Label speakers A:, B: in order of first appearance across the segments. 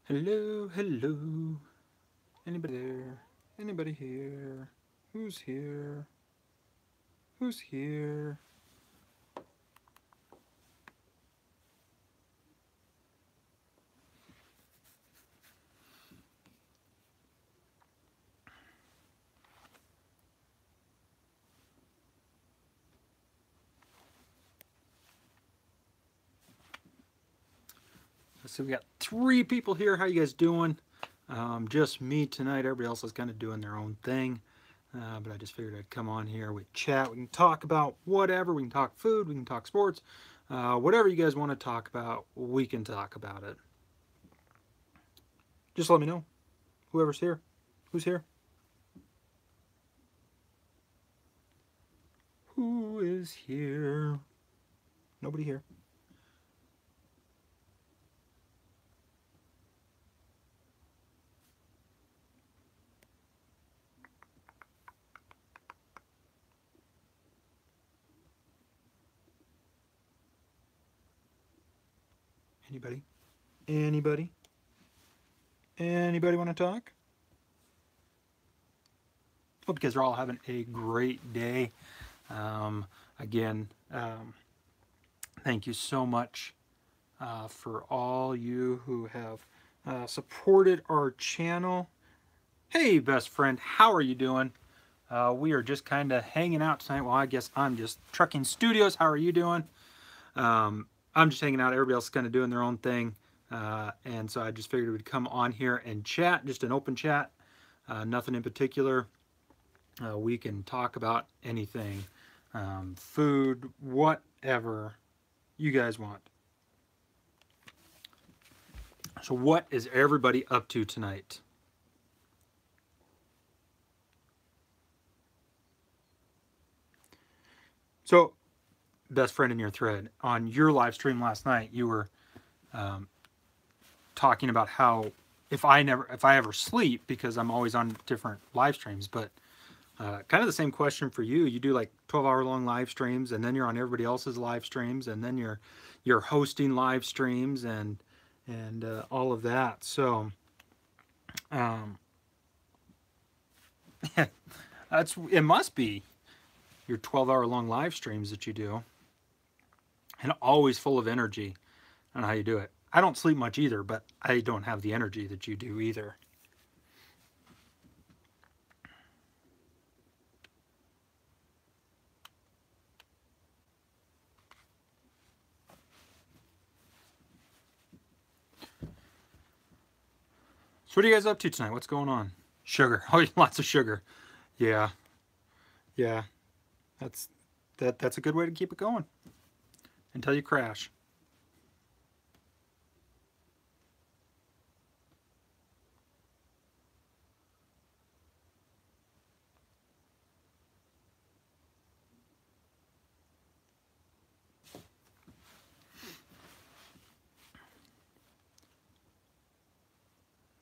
A: Hello, hello. Anybody there? Anybody here? Who's here? Who's here? So we got 3 people here. How you guys doing? Just me tonight. Everybody else is kind of doing their own thing. But I just figured I'd come on here. We chat. We can talk about whatever. We can talk food. We can talk sports. Whatever you guys want to talk about, we can talk about it. Just let me know. Whoever's here. Who's here? Who is here? Nobody here. Anybody? Anybody? Anybody want to talk? Hope you guys are all having a great day. Again, thank you so much for all you who have supported our channel. Hey, best friend, how are you doing? We are just kind of hanging out tonight. Well, I guess I'm just trucking studios. How are you doing? I'm just hanging out. Everybody else is kind of doing their own thing. And so I just figured we'd come on here and chat, just an open chat, nothing in particular. We can talk about anything, food, whatever you guys want. So what is everybody up to tonight? So, best friend in your thread, on your live stream last night, you were talking about how if I ever sleep, because I'm always on different live streams, but kind of the same question for you. You do like 12-hour long live streams, and then you're on everybody else's live streams, and then you're hosting live streams and all of that. So it must be your 12-hour long live streams that you do, and always full of energy. I don't know how you do it. I don't sleep much either, but I don't have the energy that you do either. So what are you guys up to tonight? What's going on? Sugar. Oh, lots of sugar. Yeah. Yeah. That's a good way to keep it going until you crash.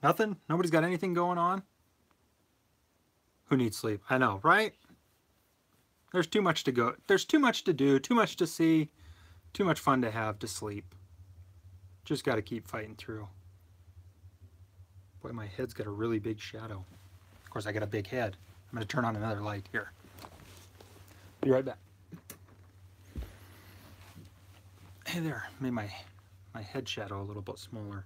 A: Nothing? Nobody's got anything going on? Who needs sleep? I know, right? There's too much to go. There's too much to do, too much to see, too much fun to have to sleep. Just got to keep fighting through. Boy, my head's got a really big shadow. Of course, I got a big head. I'm going to turn on another light here. Be right back. Hey there. Made my head shadow a little bit smaller.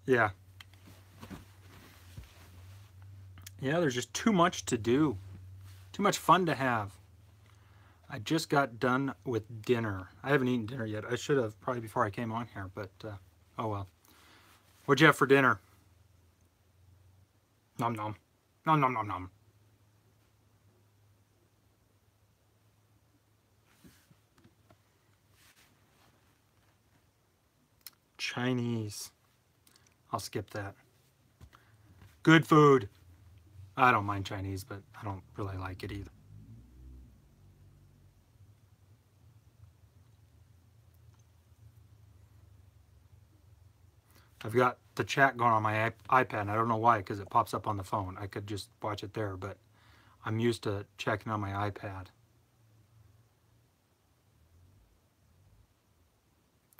A: Yeah. Yeah, there's just too much to do. Too much fun to have. I just got done with dinner. I haven't eaten dinner yet. I should have probably before I came on here, but oh well. What'd you have for dinner? Nom nom. Nom nom nom nom. Chinese. I'll skip that. Good food. I don't mind Chinese, but I don't really like it either. I've got the chat going on my iPad, and I don't know why, because it pops up on the phone. I could just watch it there, but I'm used to checking on my iPad.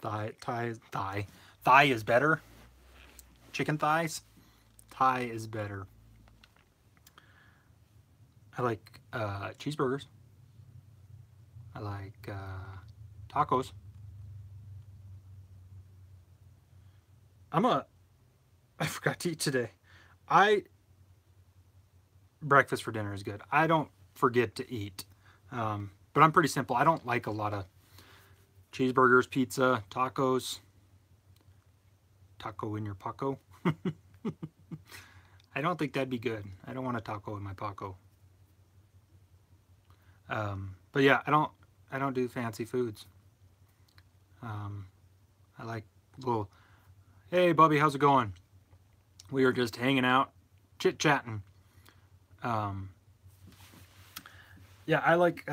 A: Thigh is better. Chicken thighs. Thigh is better. I like cheeseburgers. I like tacos. I forgot to eat today. Breakfast for dinner is good. I don't forget to eat. But I'm pretty simple. I don't like a lot of cheeseburgers, pizza, tacos. Taco in your Paco. I don't think that'd be good. I don't want a taco in my Paco. But yeah, I don't do fancy foods. I like little, hey Bubby, how's it going? We are just hanging out, chit-chatting. Yeah, I like,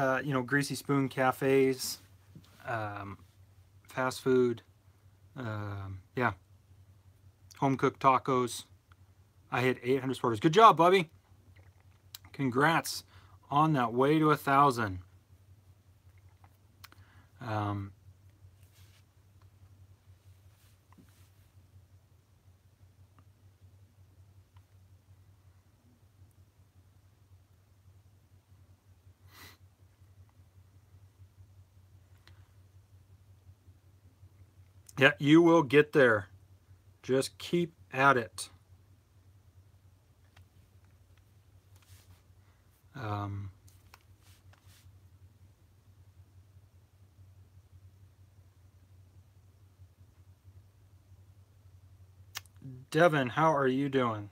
A: Greasy Spoon cafes, fast food, yeah, home-cooked tacos. I hit 800 supporters. Good job, Bubby. Congrats on that way to 1,000. Yeah, you will get there. Just keep at it. Devin, how are you doing?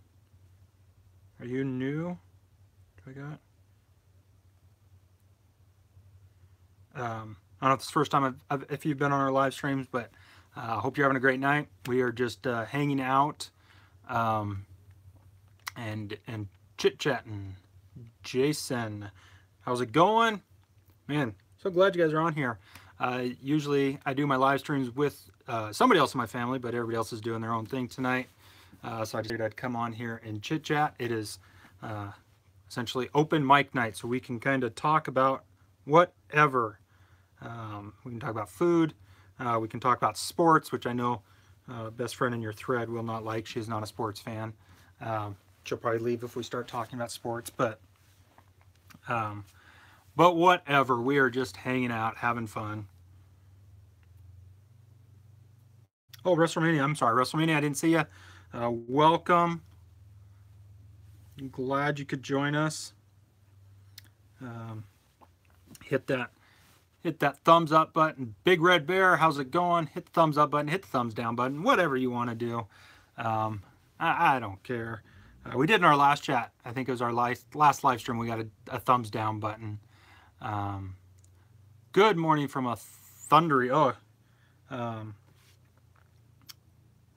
A: Are you new? Do I got? I don't know if it's the first time if you've been on our live streams, but I hope you're having a great night. We are just hanging out and chit-chatting. Jason, how's it going? Man, so glad you guys are on here. Usually I do my live streams with somebody else in my family, but everybody else is doing their own thing tonight. So I just figured I'd come on here and chit-chat. It is essentially open mic night, so we can kind of talk about whatever. We can talk about food. We can talk about sports, which I know best friend in your thread will not like. She's not a sports fan. She'll probably leave if we start talking about sports, but whatever. We are just hanging out, having fun. Oh, WrestleMania. I'm sorry, WrestleMania. I didn't see you. Welcome. I'm glad you could join us. Hit that thumbs up button. Big Red Bear, how's it going? Hit the thumbs up button, hit the thumbs down button, whatever you want to do. I don't care. We did in our last chat, I think it was our last live stream, we got a thumbs down button. Good morning from a thundery,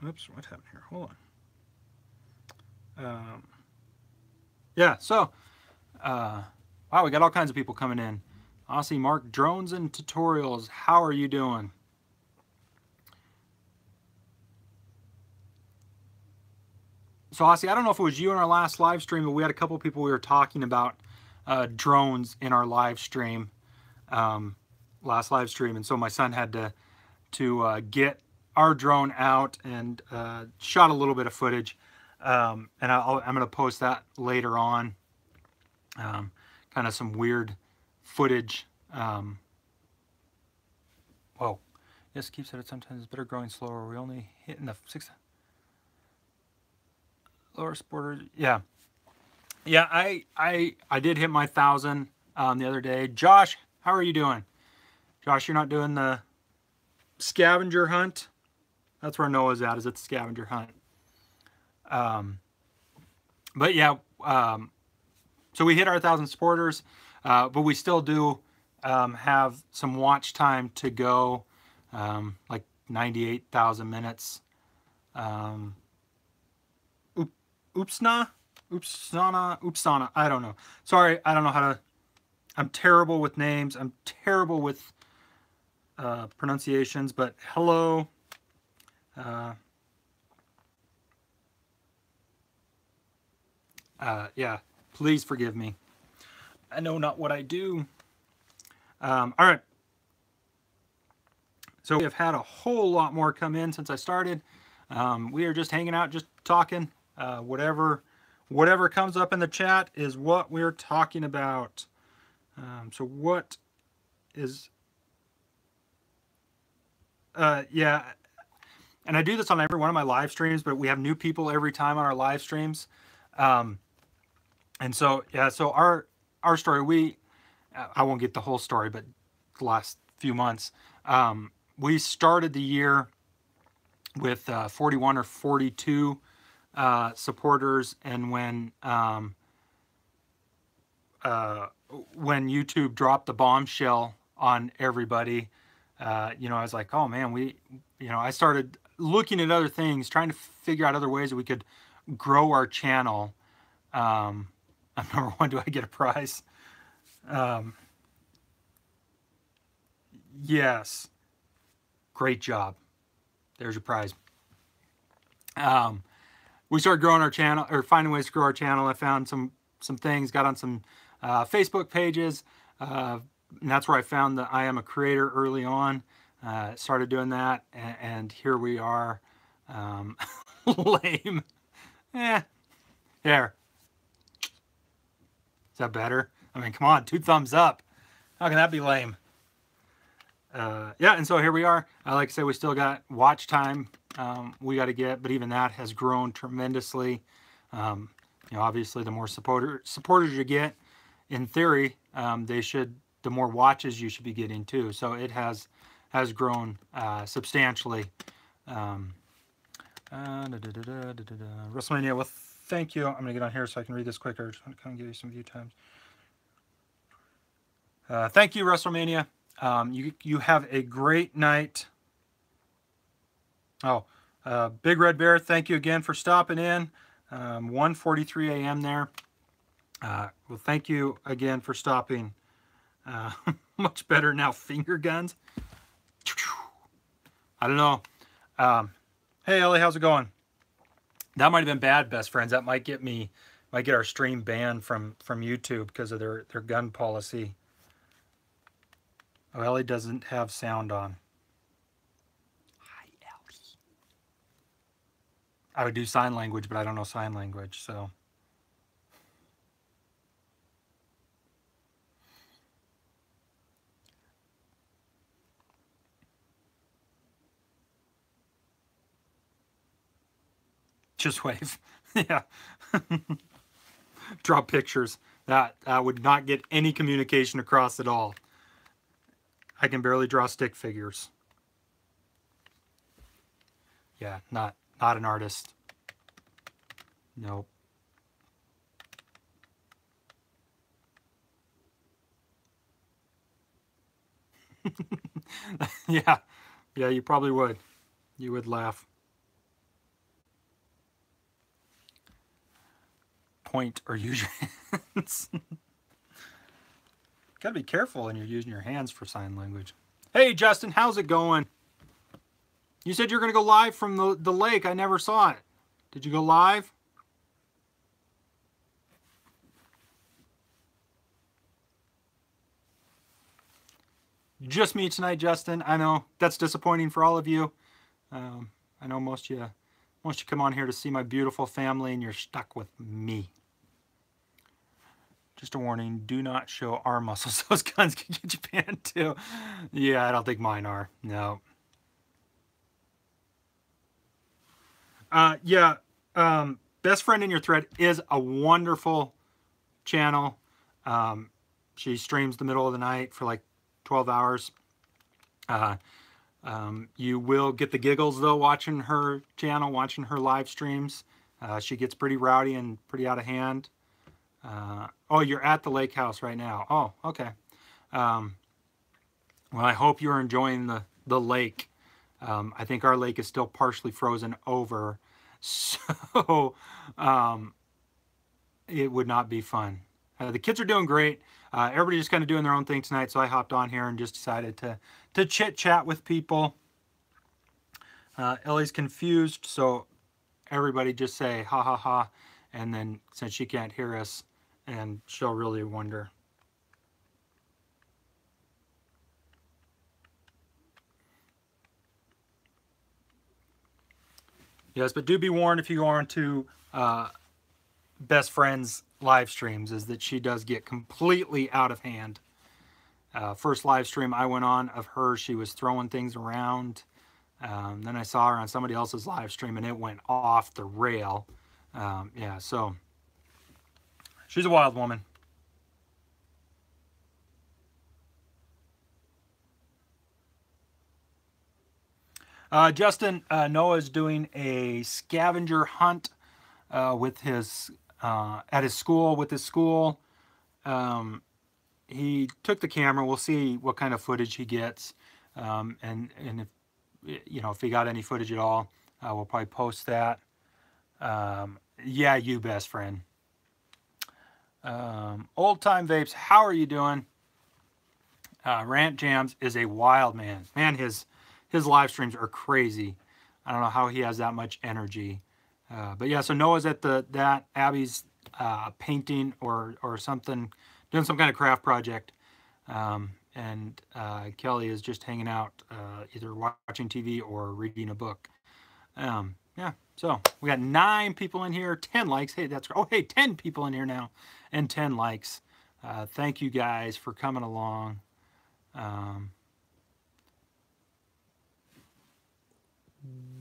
A: oops, what happened here? Hold on. Yeah, so, wow, we got all kinds of people coming in. Aussie Mark, drones and tutorials, how are you doing? So Aussie, I don't know if it was you in our last live stream, but we had a couple people we were talking about drones in our live stream, last live stream, and so my son had to get our drone out and shot a little bit of footage, and I'm going to post that later on. Kind of some weird footage. Whoa. Yes, keep said it sometimes it's better growing slower. We only hitting the 6 lower sporters. Yeah. Yeah, I did hit my 1,000 the other day. Josh, how are you doing? Josh, you're not doing the scavenger hunt? That's where Noah's at, is at the scavenger hunt. But yeah, so we hit our 1,000 supporters, but we still do have some watch time to go, like 98,000 minutes. Oopsana, I don't know. Sorry, I don't know how to, I'm terrible with names. I'm terrible with pronunciations, but hello. Yeah, please forgive me. I know not what I do. All right. So we have had a whole lot more come in since I started. We are just hanging out, just talking. Whatever comes up in the chat is what we're talking about. So what is... yeah, and I do this on every one of my live streams, but we have new people every time on our live streams. And so, yeah, so our story, I won't get the whole story, but the last few months, we started the year with 41 or 42 supporters, and when YouTube dropped the bombshell on everybody, you know, I was like, oh man, I started looking at other things, trying to figure out other ways that we could grow our channel. I'm number one. Do I get a prize? Yes. Great job. There's your prize. We started growing our channel, or finding ways to grow our channel. I found some things, got on some Facebook pages, and that's where I found that I am a creator early on. Started doing that, and here we are. Lame. There. Is that better? I mean, come on, 2 thumbs up. How can that be lame? Yeah, and so here we are. Like I said, we still got watch time we got to get, but even that has grown tremendously. You know, obviously, the more supporters you get, in theory, the more watches you should be getting too. So it has grown substantially. WrestleMania. Well, thank you. I'm gonna get on here so I can read this quicker. Just want to come and give you some view times. Thank you, WrestleMania. You have a great night. Oh, Big Red Bear, thank you again for stopping in. 1:43 a.m. there. Well, thank you again for stopping. Much better now, finger guns. I don't know. Hey, Ellie, how's it going? That might have been bad, best friends. That might get our stream banned from YouTube because of their gun policy. Oh, Ellie doesn't have sound on. Hi, Ellie. I would do sign language, but I don't know sign language, so. Just wave. Yeah. Draw pictures. That would not get any communication across at all. I can barely draw stick figures. Yeah, not an artist. Nope. Yeah, you probably would. You would laugh. Point or use your hands. Gotta be careful when you're using your hands for sign language. Hey, Justin, how's it going? You said you're gonna go live from the lake. I never saw it. Did you go live? Just me tonight, Justin. I know that's disappointing for all of you. I know most of you come on here to see my beautiful family, and you're stuck with me. Just a warning, do not show arm muscles. Those guns can get you banned too. Yeah, I don't think mine are. No. Yeah, Best Friend in Your Thread is a wonderful channel. She streams the middle of the night for like 12 hours. You will get the giggles though watching her channel, watching her live streams. She gets pretty rowdy and pretty out of hand. Oh, you're at the lake house right now. Oh, okay. Well, I hope you're enjoying the lake. I think our lake is still partially frozen over, so it would not be fun. The kids are doing great. Everybody's just kind of doing their own thing tonight, so I hopped on here and just decided to chit-chat with people. Ellie's confused, so everybody just say ha ha ha, and then since she can't hear us, and she'll really wonder. Yes, but do be warned if you go on to Best Friends live streams, is that she does get completely out of hand. First live stream I went on of her, she was throwing things around. Then I saw her on somebody else's live stream and it went off the rail. Yeah, so she's a wild woman. Justin, Noah's doing a scavenger hunt with his at his school with his school. He took the camera. We'll see what kind of footage he gets, and if if he got any footage at all, we'll probably post that. Yeah, you best friend. Old Time Vapes, how are you doing? Rant Jams is a wild man. Man, his live streams are crazy. I don't know how he has that much energy. But yeah, so Noah's at that Abby's painting or something, doing some kind of craft project. And Kelly is just hanging out, either watching TV or reading a book. Yeah, so we got 9 people in here, 10 likes. Hey, that's, oh, hey, 10 people in here now and 10 likes. Thank you guys for coming along.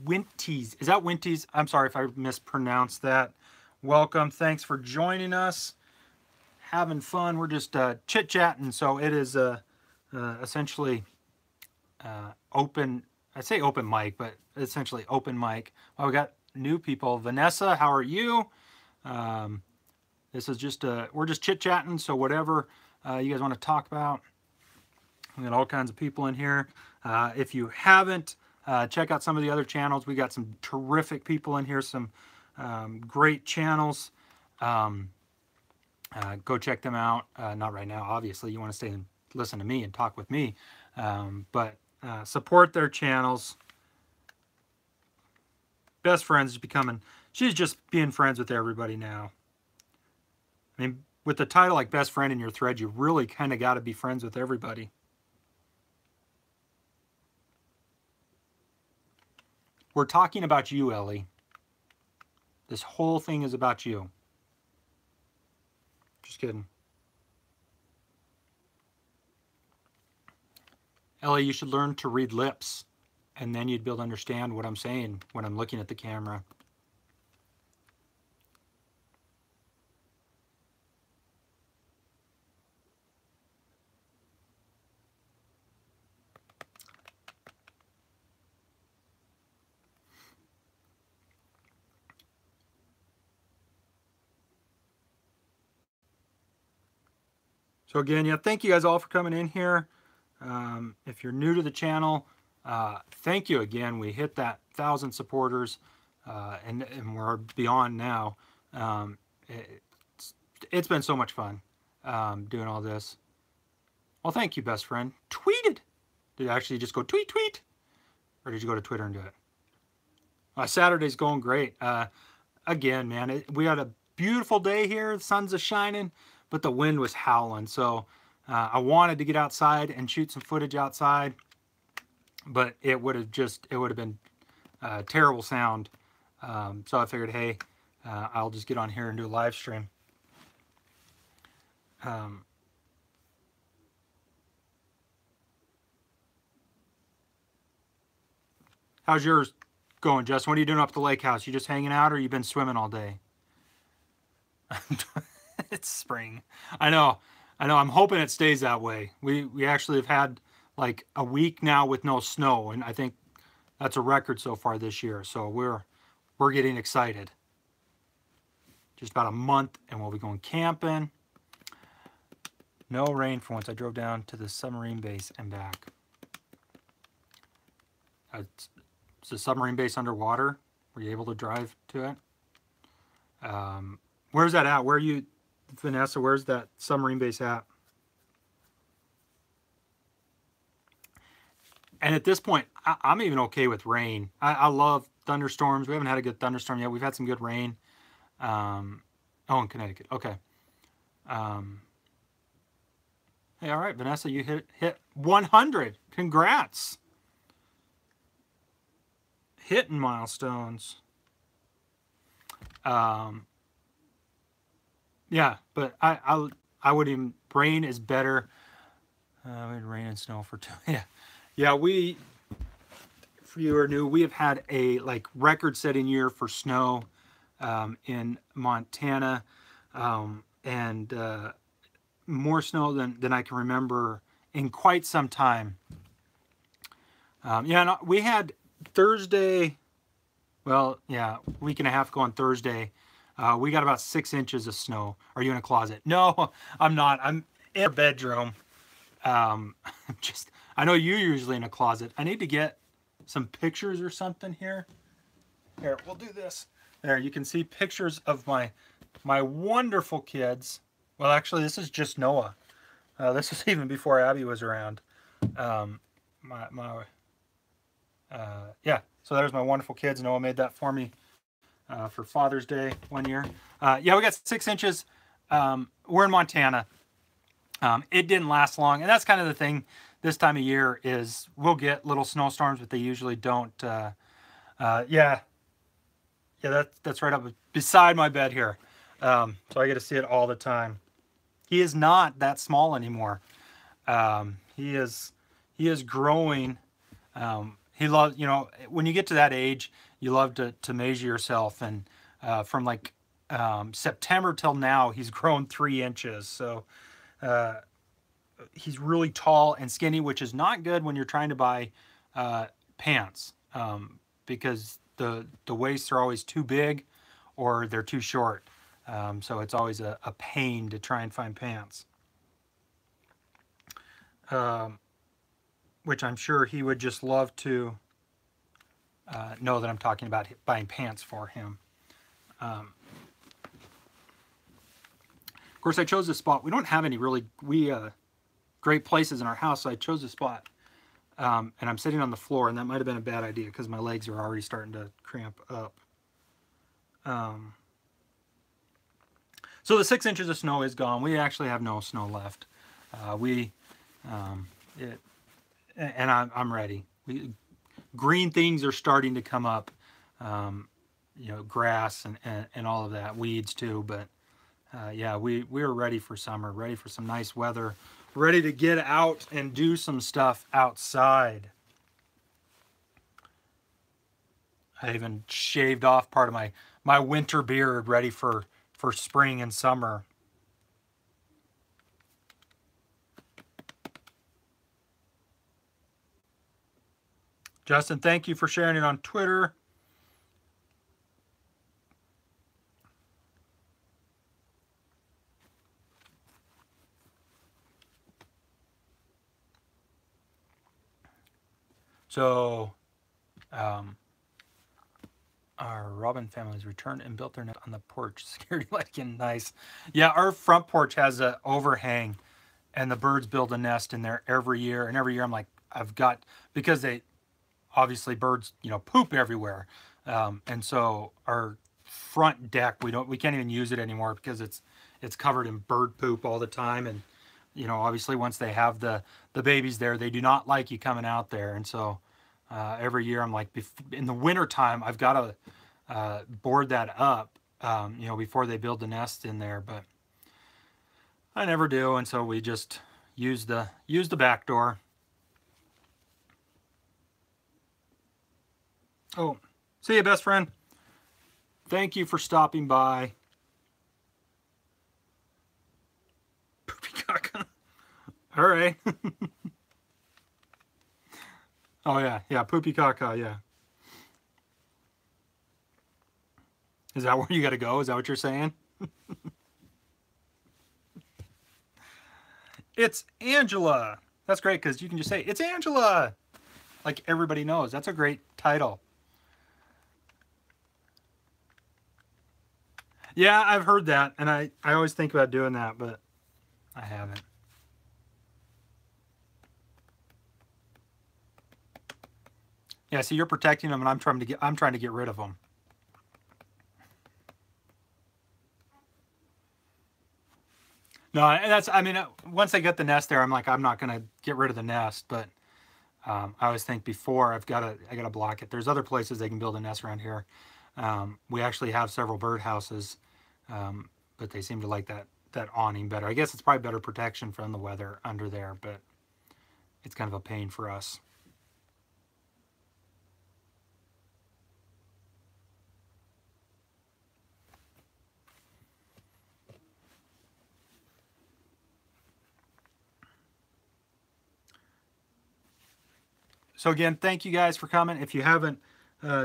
A: Winties, is that Winties? I'm sorry if I mispronounced that. Welcome, thanks for joining us. Having fun, we're just chit-chatting, so it is essentially open, I say open mic, but essentially open mic. Well, we got new people. Vanessa, how are you? This is just, we're just chit-chatting, so whatever you guys want to talk about. We got all kinds of people in here. If you haven't, check out some of the other channels. We got some terrific people in here, some great channels. Go check them out. Not right now, obviously. You want to stay and listen to me and talk with me. But support their channels. Best Friends is becoming, she's just being friends with everybody now. I mean, with the title like Best Friend in your thread, you really kind of got to be friends with everybody. We're talking about you, Ellie. This whole thing is about you. Just kidding. Ellie, you should learn to read lips, and then you'd be able to understand what I'm saying when I'm looking at the camera. So again, yeah, thank you guys all for coming in here. If you're new to the channel, thank you again. We hit that 1,000 supporters, and we're beyond now. It's been so much fun doing all this. Well, thank you, best friend. Tweeted. Did you actually just go tweet, tweet? Or did you go to Twitter and do it? Saturday's going great. Again, man, we had a beautiful day here. The sun's a-shining, but the wind was howling. So I wanted to get outside and shoot some footage outside, but it would have been terrible sound. So I figured, hey, I'll just get on here and do a live stream. How's yours going, Justin? What are you doing up at the lake house? You just hanging out, or you been swimming all day? It's spring. I know. I'm hoping it stays that way. We actually have had like a week now with no snow, and I think that's a record so far this year. So we're getting excited. Just about a month, and we'll be going camping. No rain for once. I drove down to the submarine base and back. Is the submarine base underwater? Were you able to drive to it? Where's that at? Where are you, Vanessa? Where's that submarine base at? And at this point, I'm even okay with rain. I love thunderstorms. We haven't had a good thunderstorm yet. We've had some good rain. Oh, in Connecticut. Okay. Hey, all right, Vanessa, you hit 100. Congrats. Hitting milestones. Yeah, but I would even, rain is better. We had rain and snow for 2. Yeah, yeah. We, for you who are new, we have had a like record-setting year for snow in Montana, and more snow than I can remember in quite some time. Yeah, no, we had Thursday. Well, yeah, week and a half ago on Thursday, we got about 6 inches of snow. Are you in a closet? No, I'm not. I'm in our bedroom. Just, I know you're usually in a closet. I need to get some pictures or something here. Here, we'll do this. There, you can see pictures of my wonderful kids. Well, actually, this is just Noah. This was even before Abby was around. Yeah. So there's my wonderful kids. Noah made that for me for Father's Day one year. Yeah, we got 6 inches. We're in Montana. It didn't last long, and that's kind of the thing this time of year is we'll get little snowstorms, but they usually don't. Yeah, that's right up beside my bed here, so I get to see it all the time. He is not that small anymore. He is growing. He loves, when you get to that age, you love to measure yourself, and from like September till now, he's grown 3 inches. So he's really tall and skinny, which is not good when you're trying to buy pants, because the waists are always too big or they're too short. So it's always a pain to try and find pants. Which I'm sure he would just love to know that I'm talking about buying pants for him. Of course, I chose this spot. We don't have any really great places in our house, so I chose this spot. And I'm sitting on the floor, and that might have been a bad idea because my legs are already starting to cramp up. So the 6 inches of snow is gone. We actually have no snow left. And I'm ready. Green things are starting to come up, grass and all of that, weeds too. But yeah, we're ready for summer, ready for some nice weather, ready to get out and do some stuff outside. I even shaved off part of my winter beard, ready for spring and summer. Justin, thank you for sharing it on Twitter. So, our Robin family's returned and built their nest on the porch. Security lighting, nice. Yeah, our front porch has an overhang, and the birds build a nest in there every year. And every year I'm like, because they, obviously birds, poop everywhere. And so our front deck, we can't even use it anymore because it's covered in bird poop all the time. And, obviously once they have the babies there, they do not like you coming out there. And so every year I'm like, in the winter time, I've got to board that up, before they build the nest in there, but I never do. And so we just use the back door. Oh, see you, best friend. Thank you for stopping by. Poopy caca. All right. Oh, yeah, poopy caca, yeah. Is that where you got to go? Is that what you're saying? It's Angela. That's great because you can just say, it's Angela. Like everybody knows. That's a great title. Yeah, I've heard that, and I always think about doing that, but I haven't. Yeah, see, you're protecting them, and I'm trying to get rid of them. No, and once I get the nest there, I'm like, I'm not gonna get rid of the nest, but I always think before I gotta block it. There's other places they can build a nest around here. We actually have several birdhouses, but they seem to like that awning better. I guess it's probably better protection from the weather under there, but it's kind of a pain for us. So again, thank you guys for coming. If you haven't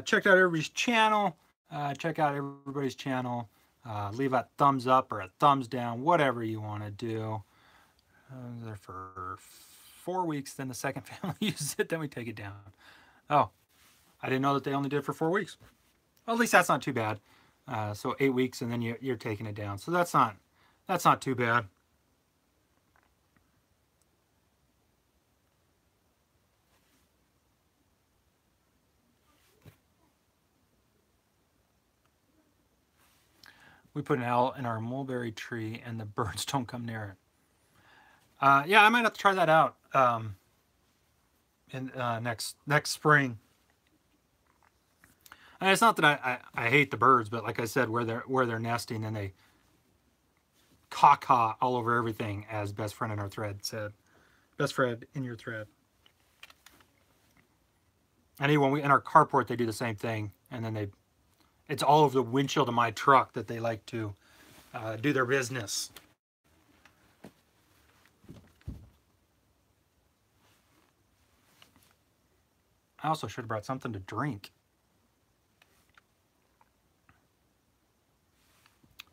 A: checked out everybody's channel, check out everybody's channel. Leave a thumbs up or a thumbs down, whatever you want to do. There for 4 weeks, then the second family uses it, then we take it down. Oh, I didn't know that they only did it for 4 weeks. Well, at least that's not too bad. So 8 weeks, and then you're taking it down. So that's not too bad. We put an owl in our mulberry tree, and the birds don't come near it. Yeah, I might have to try that out in next spring. And it's not that I hate the birds, but like I said, where they're nesting, and they caw all over everything, as best friend in our thread said. Best friend in your thread. And even in our carport, they do the same thing, and then it's all over the windshield of my truck that they like to do their business. I also should have brought something to drink.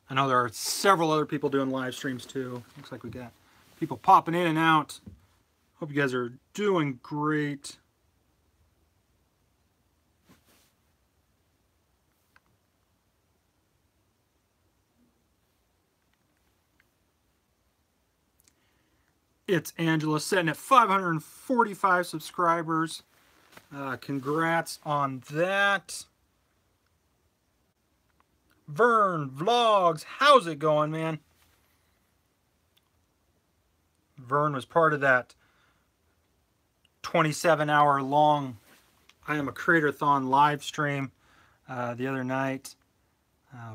A: I know there are several other people doing live streams too. Looks like we got people popping in and out. Hope you guys are doing great. It's Angela, sitting at 545 subscribers. Congrats on that. Vern Vlogs, how's it going, man? Vern was part of that 27-hour long I Am a Creator-thon live stream the other night.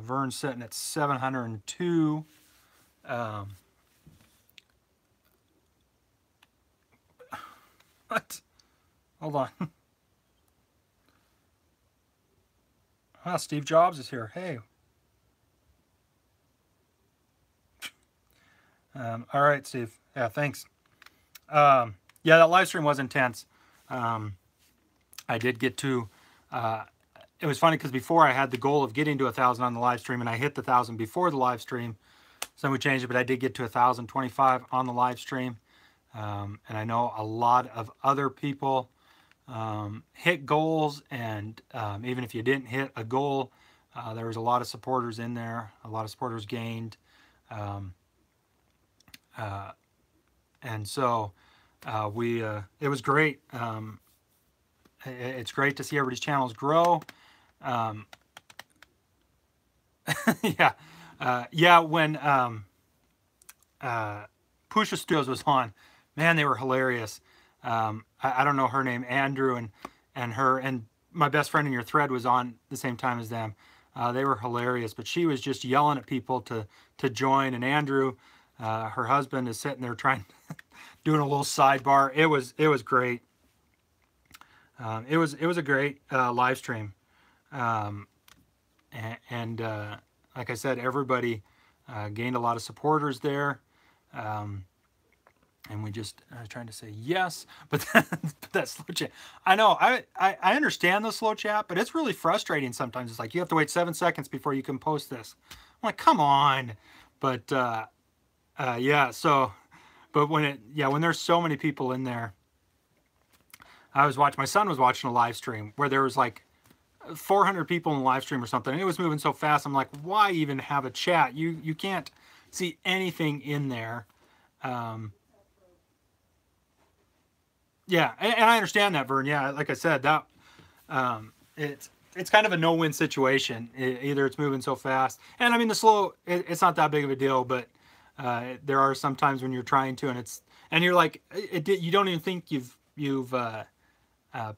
A: Vern's sitting at 702. What? Hold on. Ah, Steve Jobs is here. Hey. All right, Steve. Yeah, thanks. Yeah, that live stream was intense. I did get to... it was funny because before I had the goal of getting to 1,000 on the live stream, and I hit the 1,000 before the live stream. So we changed it, but I did get to 1,025 on the live stream. And I know a lot of other people hit goals, and even if you didn't hit a goal, there was a lot of supporters in there. A lot of supporters gained. And so it was great. It's great to see everybody's channels grow. Yeah. Yeah, when Pusha Studios was on, man, they were hilarious. I don't know her name, Andrew, and my best friend in your thread was on the same time as them. They were hilarious, but she was just yelling at people to join. And Andrew, her husband, is sitting there doing a little sidebar. It was great. It was a great live stream, and like I said, everybody gained a lot of supporters there. And we just, I was trying to say yes, but that slow chat. I know, I understand the slow chat, but it's really frustrating sometimes. It's like, you have to wait 7 seconds before you can post this. I'm like, come on. But, yeah, so, but when there's so many people in there, my son was watching a live stream where there was like 400 people in the live stream or something, and it was moving so fast. I'm like, why even have a chat? You can't see anything in there. Yeah, and I understand that, Vern. Yeah, like I said, that it's kind of a no-win situation. Either it's moving so fast, and I mean the slow. It's not that big of a deal, but there are some times when you're trying to, and you're like, you don't even think you've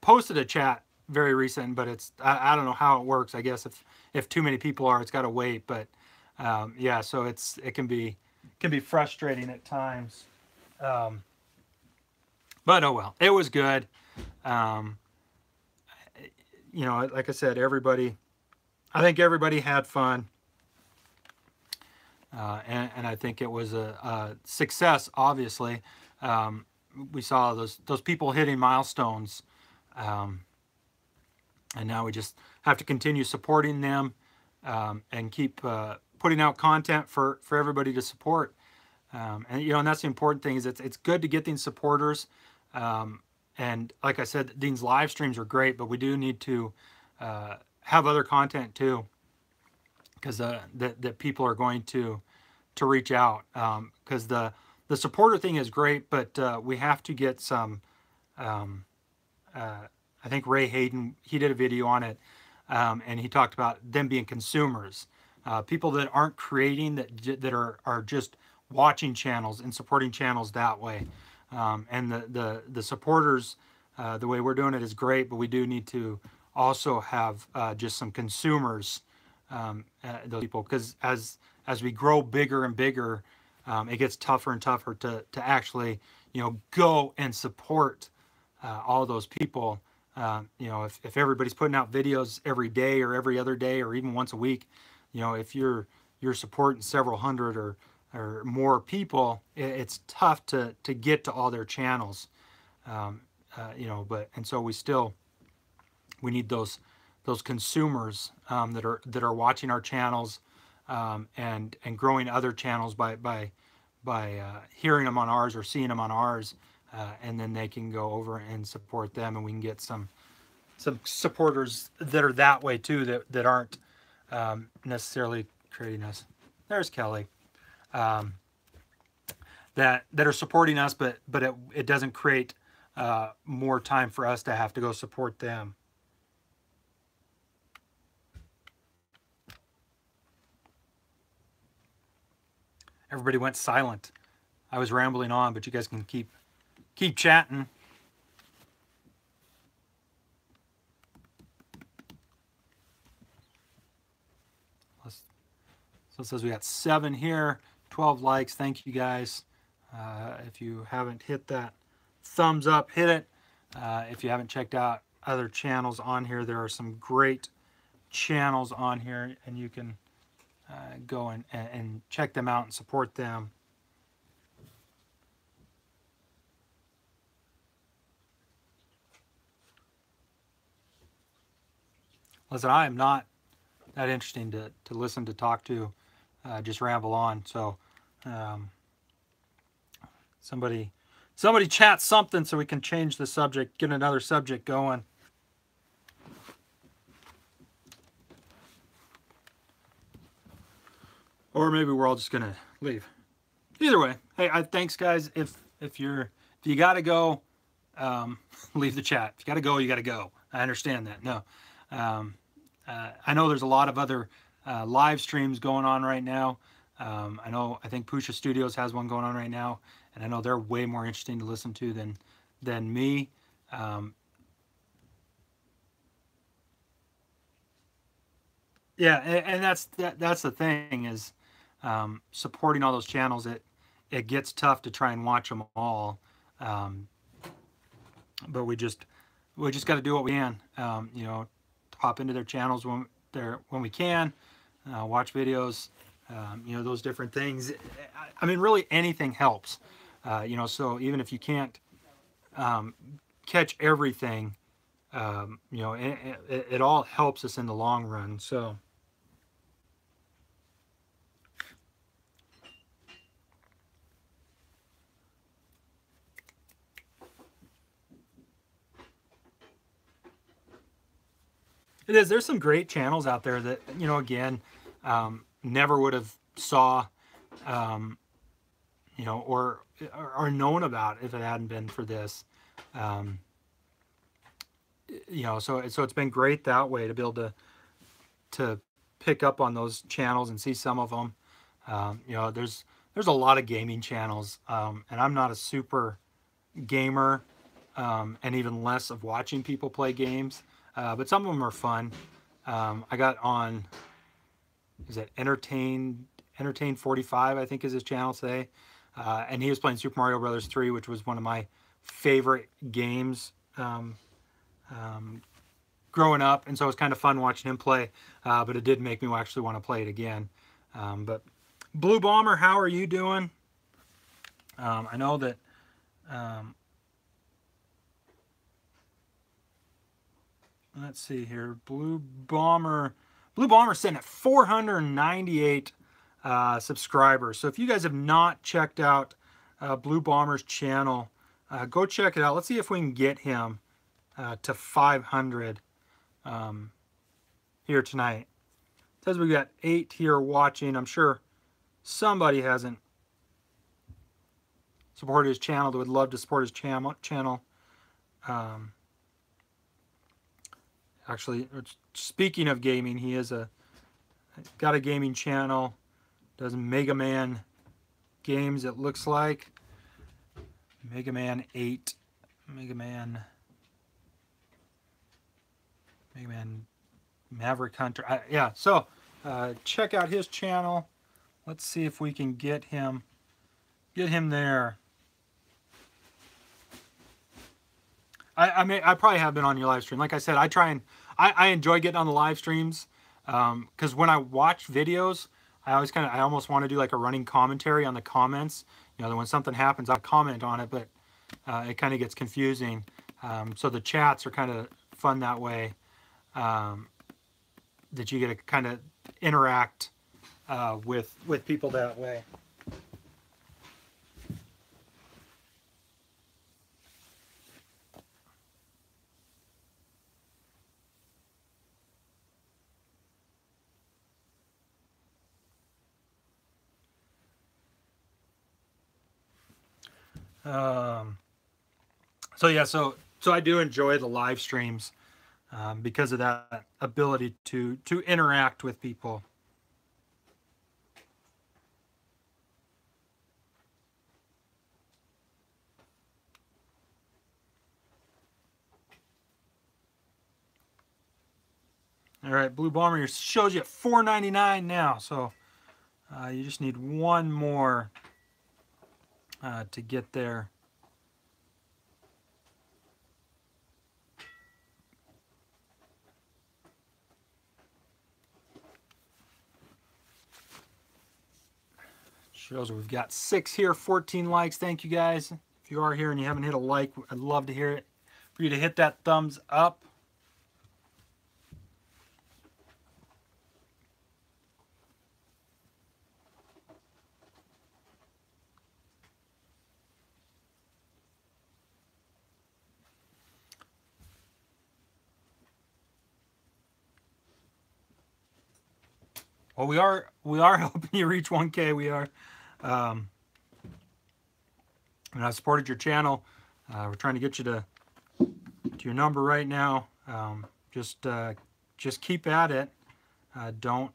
A: posted a chat very recent, but it's I don't know how it works. I guess if too many people are, it's got to wait. But yeah, so it can be frustrating at times. Um, but oh well, it was good. Um, you know, like I said, I think everybody had fun, and I think it was a success. Obviously, um, we saw those people hitting milestones, um, and now we just have to continue supporting them, and keep putting out content for everybody to support. And you know, and that's the important thing, is it's good to get these supporters. Um, and like I said, these live streams are great, but we do need to have other content too, because that people are going to reach out. Because the supporter thing is great, but we have to get some. Um, I think Ray Hayden, he did a video on it, and he talked about them being consumers, people that aren't creating, that are just watching channels and supporting channels that way. And the supporters, the way we're doing it is great, but we do need to also have just some consumers, those people, because as we grow bigger and bigger, it gets tougher and tougher to actually, you know, go and support all those people. You know, if everybody's putting out videos every day or every other day or even once a week, you know, if you're supporting several hundred or more people, it's tough to get to all their channels. You know, and so we need those consumers, that are watching our channels, and growing other channels by hearing them on ours or seeing them on ours, and then they can go over and support them, and we can get some supporters that are that way too, that aren't necessarily creating us. There's Kelly. That are supporting us, but it doesn't create more time for us to have to go support them. Everybody went silent. I was rambling on, but you guys can keep chatting. So it says we got 7 here, 12 likes. Thank you guys. If you haven't hit that thumbs up, hit it. If you haven't checked out other channels on here, there are some great channels on here, and you can go and check them out and support them. Listen, I am not that interesting to listen to, talk to, just ramble on. So somebody chat something so we can change the subject, get another subject going. Or maybe we're all just gonna leave. Either way, hey, thanks guys. If you gotta go, leave the chat. If you gotta go, you gotta go. I understand that. No, I know there's a lot of other live streams going on right now. I think Pusha Studios has one going on right now, and I know they're way more interesting to listen to than me. Yeah, and that's the thing, is supporting all those channels. It gets tough to try and watch them all, but we just got to do what we can. You know, hop into their channels when we can, watch videos. You know, those different things. I mean, really anything helps. You know, so even if you can't catch everything, you know, it all helps us in the long run. So. It is. There's some great channels out there that, you know, again, never would have saw, you know, or known about if it hadn't been for this. You know, so it's been great that way to be able to pick up on those channels and see some of them. You know, there's a lot of gaming channels, and I'm not a super gamer, and even less of watching people play games. but some of them are fun. I got on, is it Entertain 45, I think is his channel today. And he was playing Super Mario Brothers 3, which was one of my favorite games growing up. And so it was kind of fun watching him play, but it did make me actually want to play it again. But Blue Bomber, how are you doing? I know that let's see here. Blue Bomber sitting at 498 subscribers. So if you guys have not checked out Blue Bomber's channel, go check it out. Let's see if we can get him to 500 here tonight. It says we got 8 here watching. I'm sure somebody hasn't supported his channel that would love to support his channel. Actually, speaking of gaming, he is got a gaming channel, does Mega Man games, it looks like. Mega Man 8, Mega Man Maverick Hunter. Yeah, so check out his channel. Let's see if we can get him there. I probably have been on your live stream. Like I said, I enjoy getting on the live streams because when I watch videos, I almost want to do like a running commentary on the comments. You know, that when something happens, I'll comment on it, but it kind of gets confusing. So the chats are kind of fun that way, that you get to kind of interact with people that way. So yeah, so I do enjoy the live streams because of that ability to interact with people. All right, Blue Bomber shows you at $4.99 now, so you just need one more to get there. Shows we've got 6 here, 14 likes. Thank you guys. If you are here and you haven't hit a like, I'd love to hear it. For you to hit that thumbs up. Well, we are helping you reach 1K. We are. And I've supported your channel. We're trying to get you to your number right now. Just keep at it. Don't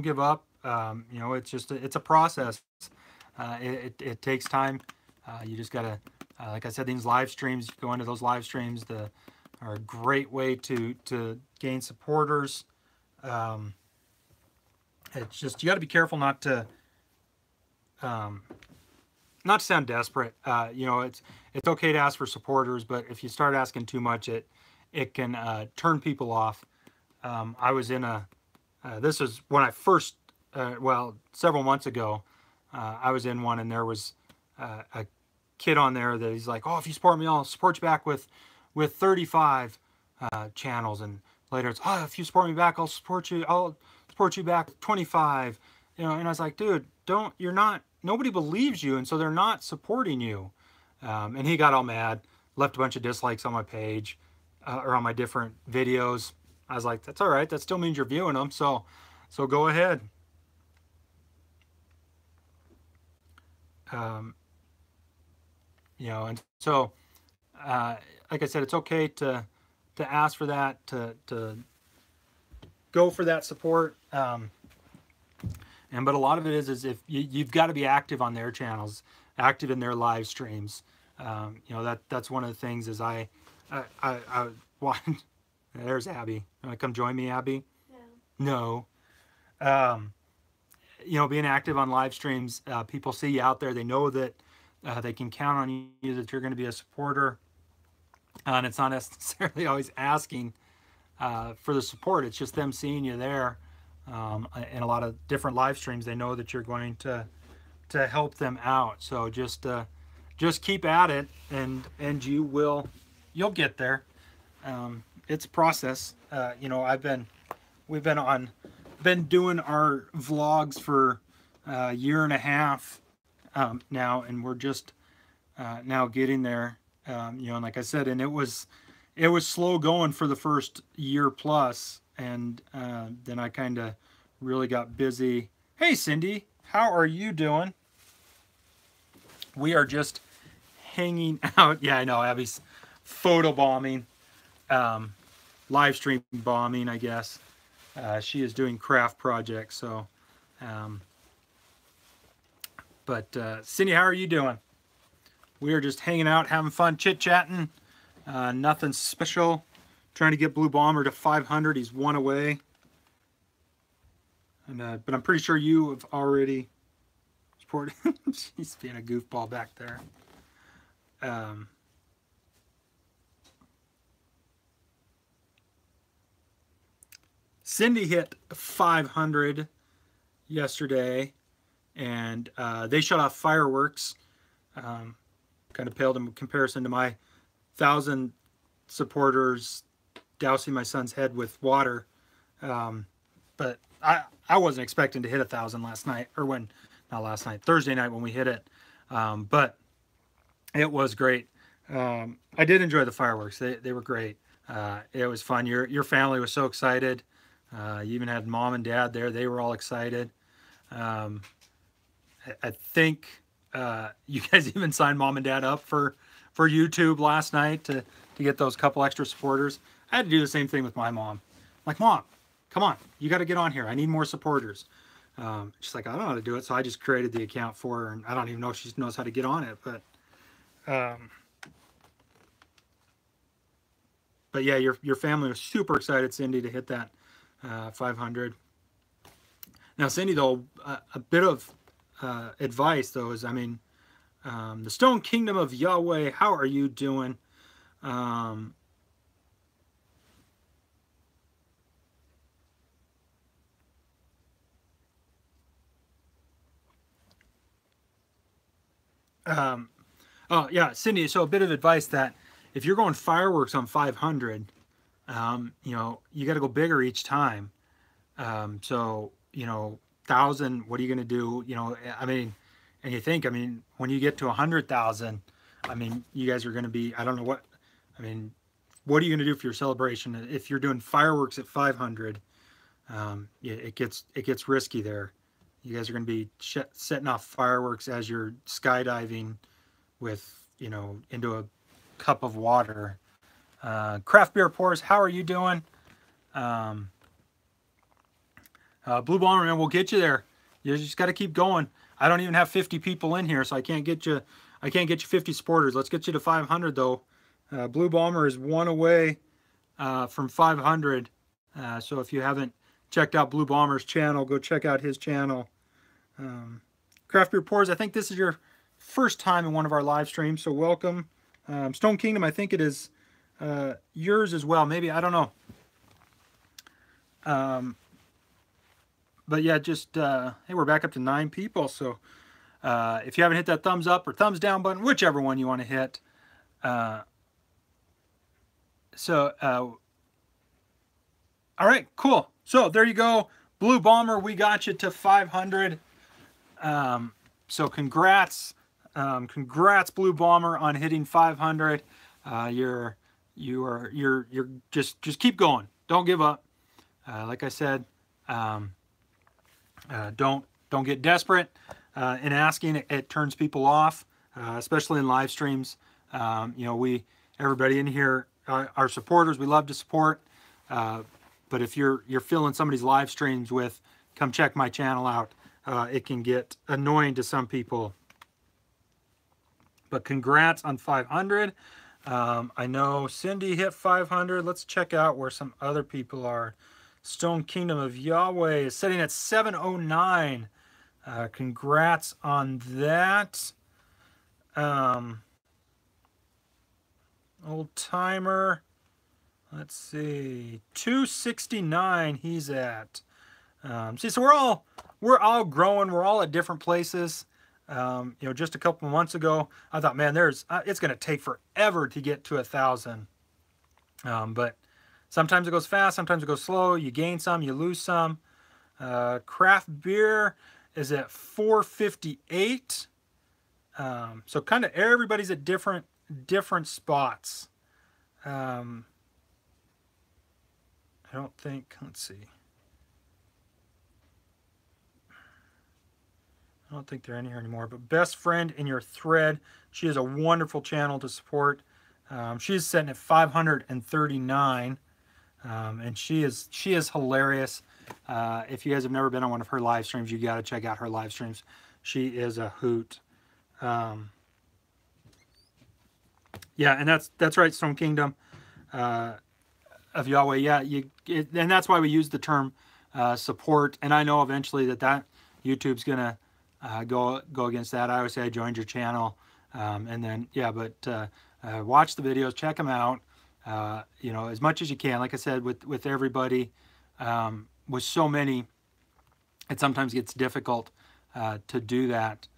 A: give up. You know, it's a process. It takes time. You just gotta, like I said, these live streams. Go into those live streams. Are a great way to gain supporters. It's just you got to be careful not to sound desperate. You know, it's okay to ask for supporters, but if you start asking too much, it can turn people off. I was in this is when I first, well, several months ago, I was in one, and there was a kid on there that he's like, oh, if you support me, I'll support you back with 35 channels, and later it's, oh, if you support me back, I'll support you back 25, you know. And I was like, dude, nobody believes you, and so they're not supporting you. And he got all mad, left a bunch of dislikes on my page or on my different videos. I was like, that's all right, that still means you're viewing them, so go ahead. You know, and so like I said, it's okay to ask for that, to go for that support. But a lot of it is if you've got to be active on their channels, active in their live streams. You know, that's one of the things is I want There's Abby. You want to come join me, Abby?
B: No.
A: No. You know, being active on live streams, people see you out there. They know that they can count on you, that you're going to be a supporter. And it's not necessarily always asking for the support. It's just them seeing you there. In a lot of different live streams, they know that you're going to help them out. So just keep at it, and you'll get there. It's a process. You know, we've been doing our vlogs for a year and a half now, and we're just now getting there. You know, and like I said, and it was slow going for the first year plus, and then I kind of really got busy. Hey, Cindy, how are you doing? We are just hanging out. Yeah, I know, Abby's photo bombing, live stream bombing, I guess. She is doing craft projects, so. But Cindy, how are you doing? We are just hanging out, having fun, chit-chatting. Nothing special. Trying to get Blue Bomber to 500. He's one away. And, but I'm pretty sure you have already supported. She's being a goofball back there. Cindy hit 500 yesterday, and they shut off fireworks. Kind of paled in comparison to my 1,000 supporters dousing my son's head with water. But I wasn't expecting to hit 1,000 last night, or not last night, Thursday night when we hit it. But it was great. I did enjoy the fireworks. They were great. It was fun. Your family was so excited. You even had mom and dad there. They were all excited. I think you guys even signed mom and dad up for YouTube last night to get those couple extra supporters. I had to do the same thing with my mom. I'm like, Mom, come on, you got to get on here. I need more supporters. She's like, I don't know how to do it. So I just created the account for her, and I don't even know if she knows how to get on it. But yeah, your family was super excited, Cindy, to hit that 500. Now, Cindy, though, a bit of advice, though, is, I mean, the Stone Kingdom of Yahweh, how are you doing? Oh, yeah, Cindy, so a bit of advice that if you're going fireworks on 500, you know, you got to go bigger each time. So, you know, 1,000, what are you going to do? You know, I mean, and you think, I mean, when you get to 100,000, I mean, you guys are going to be, I don't know what, I mean, what are you going to do for your celebration? If you're doing fireworks at 500, it gets risky there. You guys are going to be setting off fireworks as you're skydiving with, you know, into a cup of water. Craft Beer Pours, how are you doing? Blue Bomber, man, we'll get you there. You just got to keep going. I don't even have 50 people in here, so I can't get you 50 supporters. Let's get you to 500 though. Blue Bomber is one away from 500. So if you haven't checked out Blue Bomber's channel, go check out his channel. Craft Beer Pours, I think this is your first time in one of our live streams, so welcome. Stone Kingdom, I think it is yours as well. Maybe, I don't know. But yeah, just, hey, we're back up to 9 people. So if you haven't hit that thumbs up or thumbs down button, whichever one you want to hit. All right, cool. So there you go. Blue Bomber, we got you to 500. So congrats. Congrats, Blue Bomber, on hitting 500. You're just keep going. Don't give up. Like I said, don't get desperate in asking. It turns people off, especially in live streams. You know, everybody in here are supporters. We love to support. But if you're filling somebody's live streams with, come check my channel out, it can get annoying to some people. But congrats on 500. I know Cindy hit 500. Let's check out where some other people are. Stone Kingdom of Yahweh is sitting at 709. Congrats on that. Old timer. Let's see. 269 he's at. See, so we're all growing. We're all at different places. You know, just a couple of months ago, I thought, man, it's going to take forever to get to 1,000. But sometimes it goes fast, sometimes it goes slow. You gain some, you lose some. Craft beer is at 458. So kind of everybody's at different spots. I don't think, let's see. I don't think they're in here anymore, but Best Friend in Your Thread, she is a wonderful channel to support. She's sitting at 539, and she is hilarious. If you guys have never been on one of her live streams, you got to check out her live streams. She is a hoot. Yeah, and that's right, Stone Kingdom of Yahweh. Yeah, and that's why we use the term support. And I know eventually that YouTube's gonna go against that. I always say I joined your channel, and then yeah, but watch the videos, check them out. You know, as much as you can. Like I said, with everybody, with so many, it sometimes gets difficult to do that,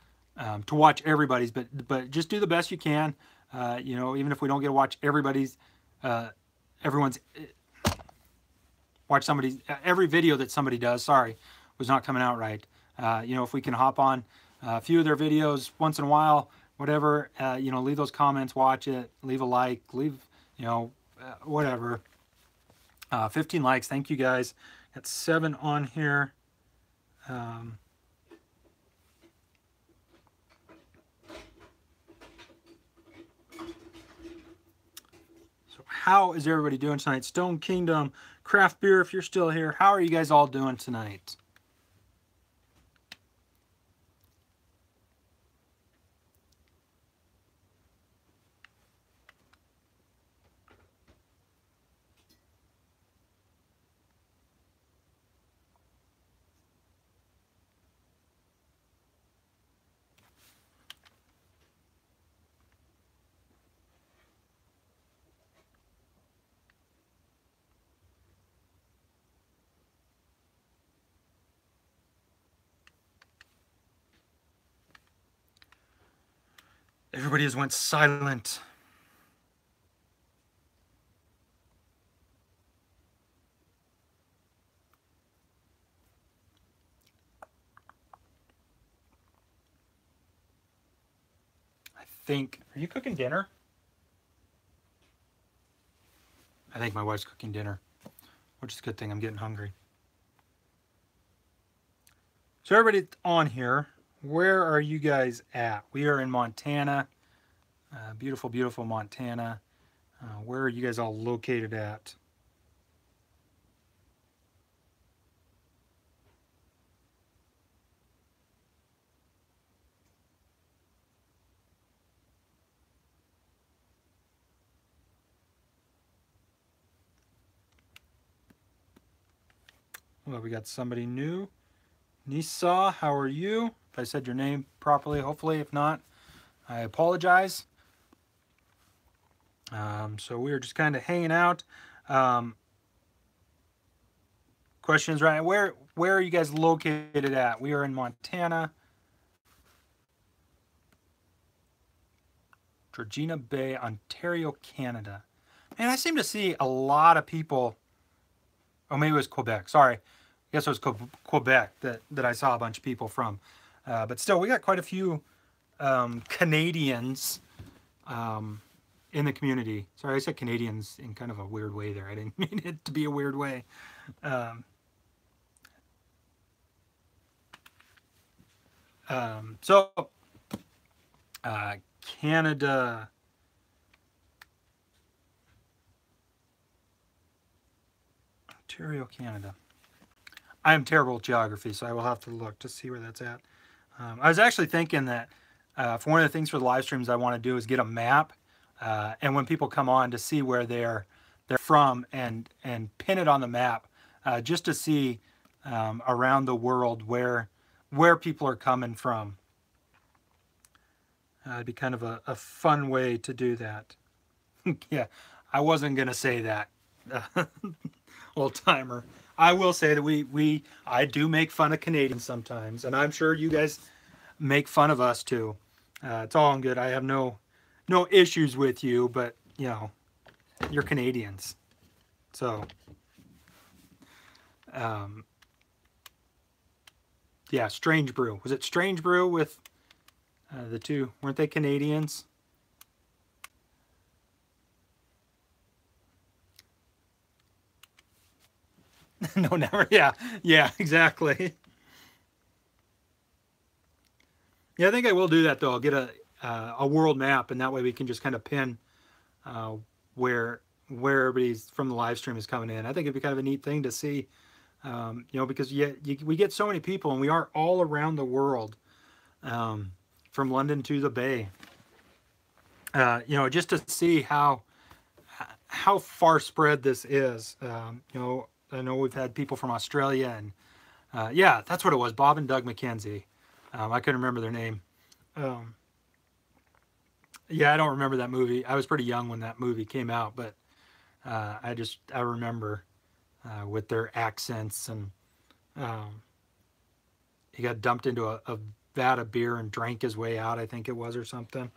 A: to watch everybody's. But just do the best you can. You know, even if we don't get to watch everybody's, everyone's. Watch somebody's every video that somebody does. Sorry, was not coming out right. You know, if we can hop on a few of their videos once in a while, whatever, you know, leave those comments, watch it, leave a like, leave, you know, whatever. 15 likes. Thank you guys. Got 7 on here. So how is everybody doing tonight? Stone Kingdom, Craft Beer, if you're still here, how are you guys all doing tonight? Everybody just went silent. Are you cooking dinner? I think my wife's cooking dinner, which is a good thing. I'm getting hungry. So everybody on here, where are you guys at? We are in Montana, beautiful, beautiful Montana. Where are you guys all located at? Well, we got somebody new. Nisa, how are you? If I said your name properly, hopefully. If not, I apologize. So we are just kind of hanging out. Questions, right? Where are you guys located at? We are in Montana. Georgina Bay, Ontario, Canada. Man, I seem to see a lot of people. Oh, maybe it was Quebec. Sorry. I guess it was Quebec that I saw a bunch of people from. But still, we got quite a few Canadians in the community. Sorry, I said Canadians in kind of a weird way there. I didn't mean it to be a weird way. Canada. Ontario, Canada. I am terrible at geography, so I will have to look to see where that's at. I was actually thinking that for one of the things for the live streams I want to do is get a map And when people come on to see where they're from and pin it on the map, just to see around the world where people are coming from. It'd be kind of a fun way to do that. Yeah, I wasn't gonna say that, old timer. I will say that I do make fun of Canadians sometimes, and I'm sure you guys make fun of us too. It's all good. I have no issues with you, but you know, you're Canadians, so yeah. Strange Brew, was it Strange Brew with the two? Weren't they Canadians? No, never. Yeah, yeah, exactly. Yeah, I think I will do that though. I'll get a world map, and that way we can just kind of pin uh, where everybody's from the live stream is coming in. I think it'd be kind of a neat thing to see, you know, because we get so many people, and we are all around the world, from London to the Bay. You know, just to see how far spread this is. You know, I know we've had people from Australia, and yeah, that's what it was. Bob and Doug McKenzie. I couldn't remember their name. Um, yeah, I don't remember that movie. I was pretty young when that movie came out, but I remember with their accents, and um, he got dumped into a vat of beer and drank his way out, I think it was, or something,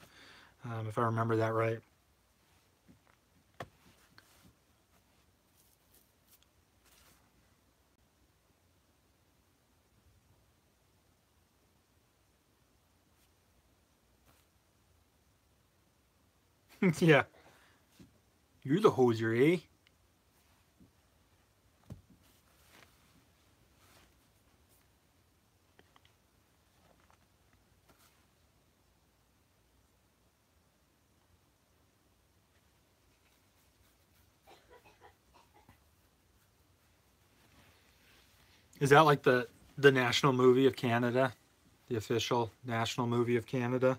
A: if I remember that right. Yeah, you're the hoser, eh? Is that like the national movie of Canada, the official national movie of Canada?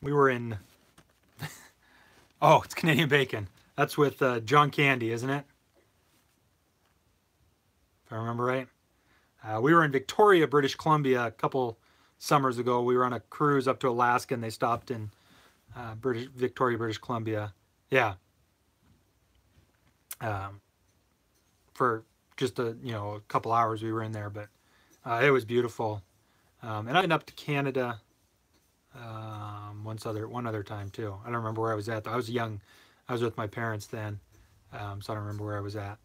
A: We were in. Oh, it's Canadian Bacon. That's with John Candy, isn't it? If I remember right. We were in Victoria, British Columbia, a couple summers ago. We were on a cruise up to Alaska, and they stopped in Victoria, British Columbia. Yeah, um, for just a couple hours we were in there, but it was beautiful. And I've been up to Canada one other time too. I don't remember where I was at. I was young. I was with my parents then, so I don't remember where I was at.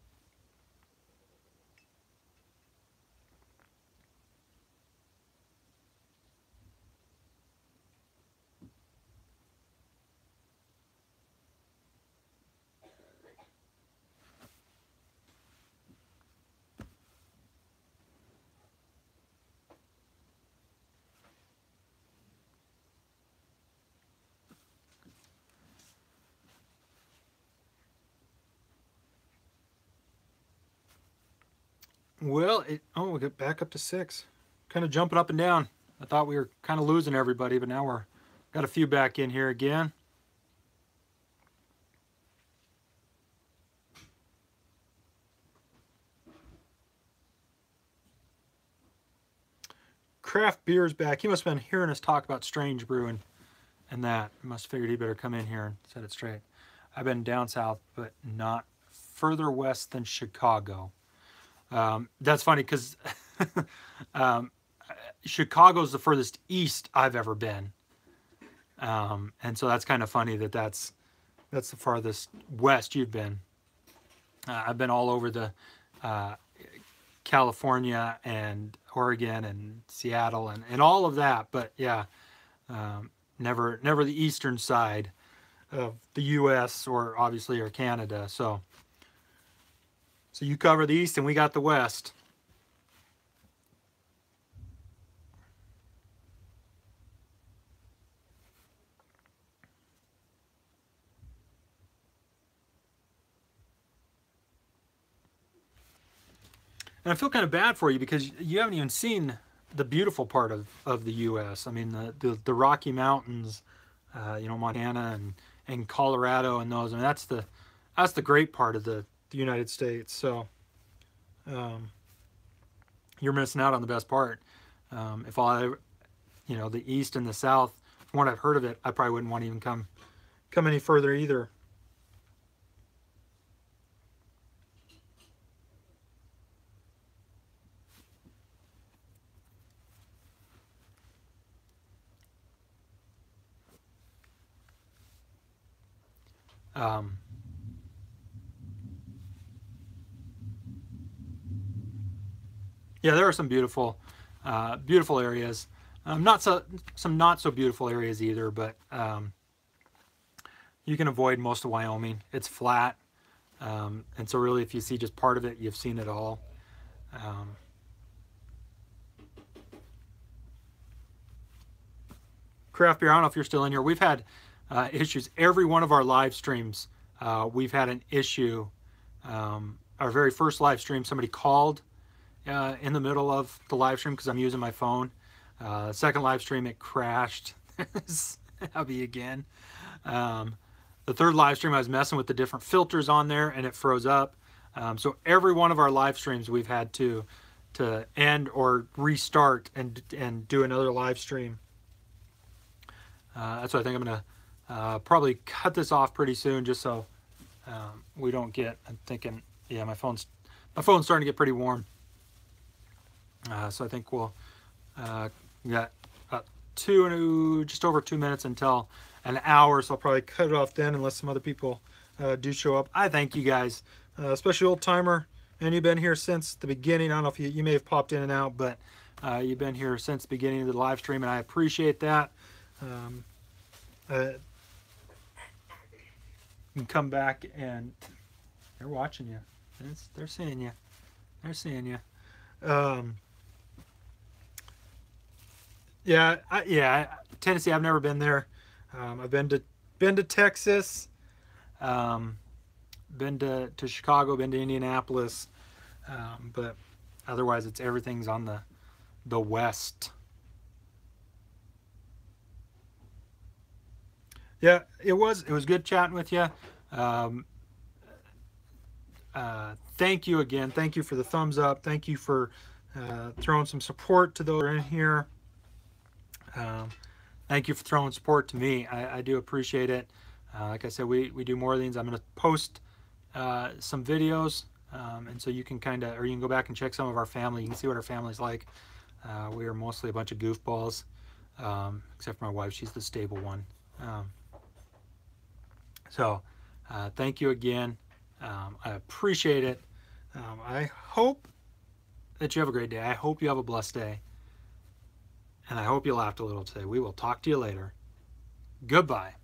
A: Well, we got back up to 6. Kind of jumping up and down. I thought we were kind of losing everybody, but now we're got a few back in here again. Craft Beer's back. He must have been hearing us talk about Strange Brewing and that. Must have figured he better come in here and set it straight. I've been down south, but not further west than Chicago. That's funny because Chicago's the furthest east I've ever been. And so that's kind of funny that's the farthest west you've been. I've been all over the California and Oregon and Seattle and all of that, but yeah, never the eastern side of the U.S. or obviously or Canada. So So you cover the east and we got the west. And I feel kind of bad for you because you haven't even seen the beautiful part of the U.S. I mean, the Rocky Mountains, you know, Montana and Colorado and those. I mean, that's the great part of the United States. So you're missing out on the best part. If all I, you know, the East and the South, from what I've heard of it, I probably wouldn't want to even come any further either. Yeah, there are some beautiful, beautiful areas. Some not so beautiful areas either, but you can avoid most of Wyoming. It's flat, and so really, if you see just part of it, you've seen it all. Craft beer, I don't know if you're still in here. We've had issues. Every one of our live streams, we've had an issue. Our very first live stream, somebody called in the middle of the live stream because I'm using my phone. Second live stream, it crashed. Hubby again. The third live stream, I was messing with the different filters on there and it froze up. So every one of our live streams, we've had to end or restart and do another live stream. That's why I think I'm gonna probably cut this off pretty soon, just so we don't get. I'm thinking, yeah, my phone's starting to get pretty warm. So I think we'll we got just over 2 minutes until an hour, so I'll probably cut it off then, unless some other people do show up. I thank you guys, especially old timer, and you've been here since the beginning. I don't know if you may have popped in and out, but you've been here since the beginning of the live stream, and I appreciate that. You can come back and they're watching you. They're seeing you. They're seeing you. Yeah, Tennessee. I've never been there. I've been to Texas, been to Chicago, been to Indianapolis, but otherwise everything's on the west. Yeah, it was good chatting with you. Thank you again. Thank you for the thumbs up. Thank you for throwing some support to those who are in here. Thank you for throwing support to me. I do appreciate it. Like I said, we do more of these. I'm going to post some videos, and so you can or you can go back and check some of our family. You can see what our family's like. We are mostly a bunch of goofballs, except for my wife. She's the stable one. So thank you again. I appreciate it. I hope that you have a great day. I hope you have a blessed day. And I hope you laughed a little today. We will talk to you later. Goodbye.